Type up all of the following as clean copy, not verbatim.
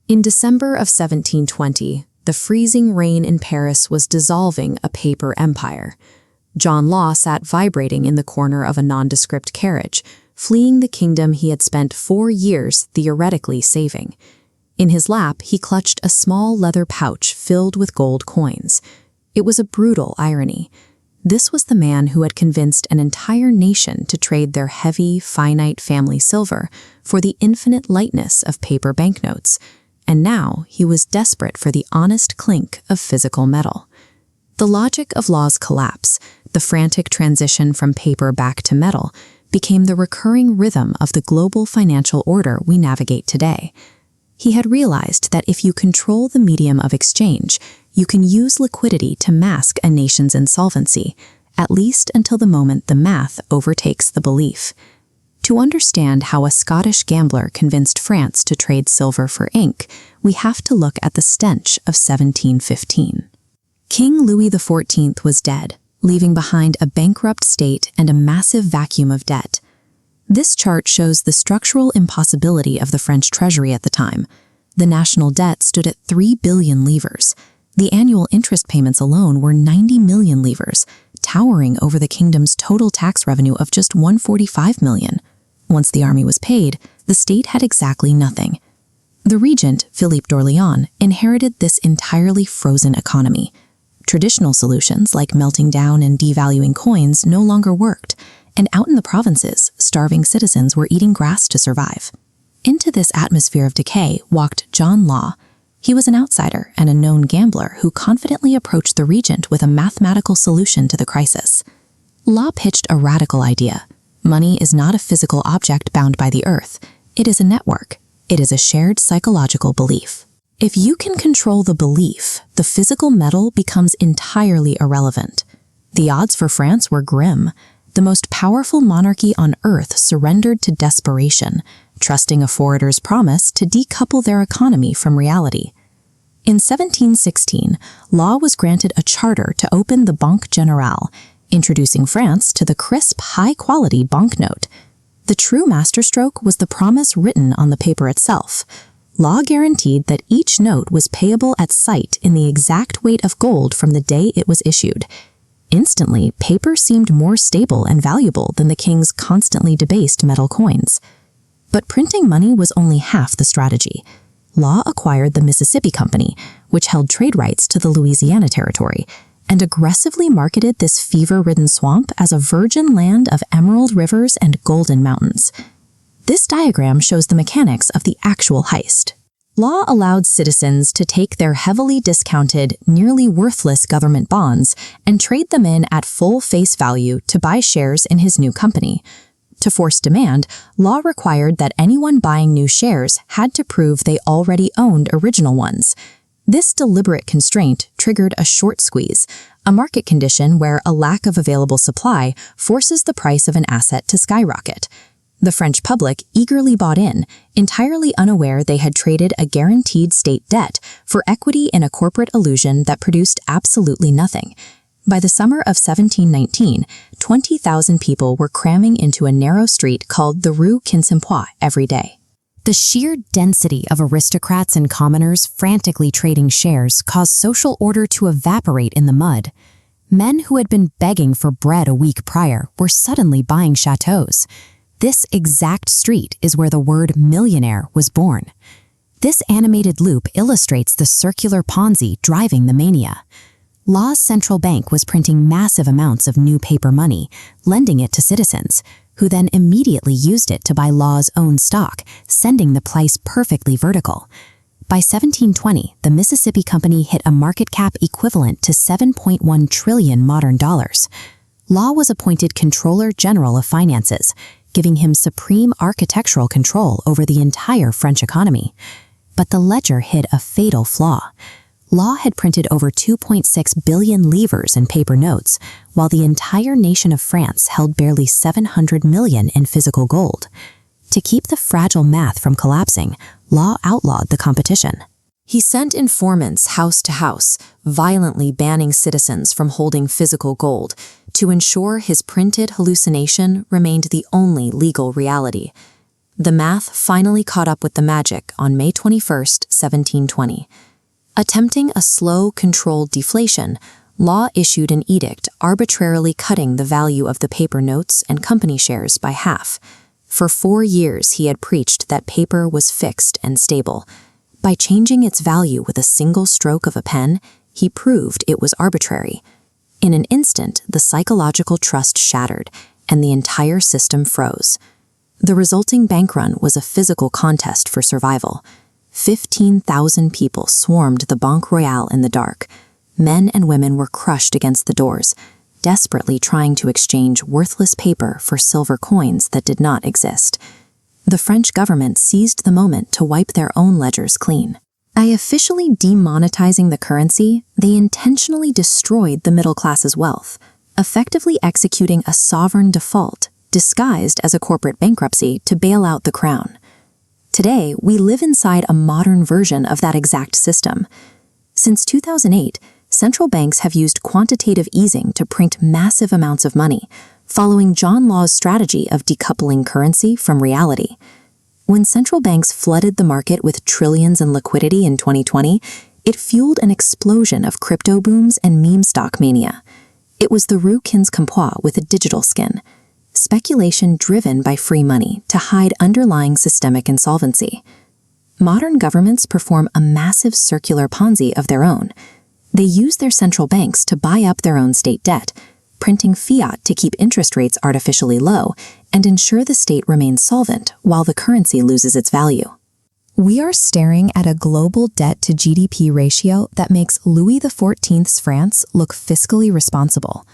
In December of 1720, the freezing rain in Paris was dissolving a paper empire. John Law sat vibrating in the corner of a nondescript carriage, fleeing the kingdom he had spent 4 years theoretically saving. In his lap, he clutched a small leather pouch filled with gold coins. It was a brutal irony. This was the man who had convinced an entire nation to trade their heavy, finite family silver for the infinite lightness of paper banknotes, and now he was desperate for the honest clink of physical metal. The logic of Law's collapse, the frantic transition from paper back to metal, became the recurring rhythm of the global financial order we navigate today. He had realized that if you control the medium of exchange, you can use liquidity to mask a nation's insolvency, at least until the moment the math overtakes the belief. To understand how a Scottish gambler convinced France to trade silver for ink, we have to look at the stench of 1715. King Louis XIV was dead, leaving behind a bankrupt state and a massive vacuum of debt. This chart shows the structural impossibility of the French treasury at the time. The national debt stood at 3 billion livres. The annual interest payments alone were 90 million livres, towering over the kingdom's total tax revenue of just 145 million. Once the army was paid, the state had exactly nothing. The regent, Philippe d'Orléans, inherited this entirely frozen economy. Traditional solutions like melting down and devaluing coins no longer worked, and out in the provinces, starving citizens were eating grass to survive. Into this atmosphere of decay walked John Law. He was an outsider and a known gambler who confidently approached the regent with a mathematical solution to the crisis. Law pitched a radical idea. Money is not a physical object bound by the earth. It is a network. It is a shared psychological belief. If you can control the belief, the physical metal becomes entirely irrelevant. The odds for France were grim. The most powerful monarchy on earth surrendered to desperation, trusting a forwarder's promise to decouple their economy from reality. In 1716, Law was granted a charter to open the Banque Générale, introducing France to the crisp, high-quality banknote. The true masterstroke was the promise written on the paper itself. Law guaranteed that each note was payable at sight in the exact weight of gold from the day it was issued. Instantly, paper seemed more stable and valuable than the king's constantly debased metal coins. But printing money was only half the strategy. Law acquired the Mississippi Company, which held trade rights to the Louisiana Territory, and aggressively marketed this fever-ridden swamp as a virgin land of emerald rivers and golden mountains. This diagram shows the mechanics of the actual heist. Law allowed citizens to take their heavily discounted, nearly worthless government bonds and trade them in at full face value to buy shares in his new company. To force demand, Law required that anyone buying new shares had to prove they already owned original ones. This deliberate constraint triggered a short squeeze, a market condition where a lack of available supply forces the price of an asset to skyrocket. The French public eagerly bought in, entirely unaware they had traded a guaranteed state debt for equity in a corporate illusion that produced absolutely nothing. By the summer of 1719, 20,000 people were cramming into a narrow street called the Rue Quincampoix every day. The sheer density of aristocrats and commoners frantically trading shares caused social order to evaporate in the mud. Men who had been begging for bread a week prior were suddenly buying chateaux. This exact street is where the word millionaire was born. This animated loop illustrates the circular Ponzi driving the mania. Law's central bank was printing massive amounts of new paper money, lending it to citizens, who then immediately used it to buy Law's own stock, sending the price perfectly vertical. By 1720, the Mississippi Company hit a market cap equivalent to 7.1 trillion modern dollars. Law was appointed Controller General of Finances, giving him supreme architectural control over the entire French economy. But the ledger hid a fatal flaw. Law had printed over 2.6 billion livres in paper notes, while the entire nation of France held barely 700 million in physical gold. To keep the fragile math from collapsing, Law outlawed the competition. He sent informants house to house, violently banning citizens from holding physical gold, to ensure his printed hallucination remained the only legal reality. The math finally caught up with the magic on May 21, 1720. Attempting a slow, controlled deflation, Law issued an edict arbitrarily cutting the value of the paper notes and company shares by half. For 4 years, he had preached that paper was fixed and stable. By changing its value with a single stroke of a pen, he proved it was arbitrary. In an instant, the psychological trust shattered, and the entire system froze. The resulting bank run was a physical contest for survival. 15,000 people swarmed the Banque Royale in the dark. Men and women were crushed against the doors, desperately trying to exchange worthless paper for silver coins that did not exist. The French government seized the moment to wipe their own ledgers clean. By officially demonetizing the currency, they intentionally destroyed the middle class's wealth, effectively executing a sovereign default disguised as a corporate bankruptcy to bail out the crown. Today, we live inside a modern version of that exact system. Since 2008, central banks have used quantitative easing to print massive amounts of money, following John Law's strategy of decoupling currency from reality. When central banks flooded the market with trillions in liquidity in 2020, it fueled an explosion of crypto booms and meme stock mania. It was the Rue Quincampoix with a digital skin. Speculation driven by free money to hide underlying systemic insolvency. Modern governments perform a massive circular Ponzi of their own. They use their central banks to buy up their own state debt, printing fiat to keep interest rates artificially low and ensure the state remains solvent while the currency loses its value. We are staring at a global debt-to-GDP ratio that makes Louis XIV's France look fiscally responsible.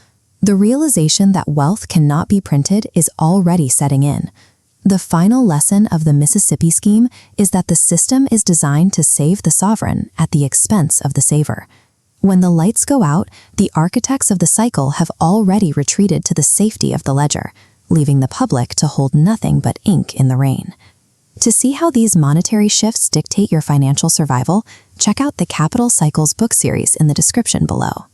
The realization that wealth cannot be printed is already setting in. The final lesson of the Mississippi scheme is that the system is designed to save the sovereign at the expense of the saver. When the lights go out, the architects of the cycle have already retreated to the safety of the ledger, leaving the public to hold nothing but ink in the rain. To see how these monetary shifts dictate your financial survival, check out the Capital Cycles book series in the description below.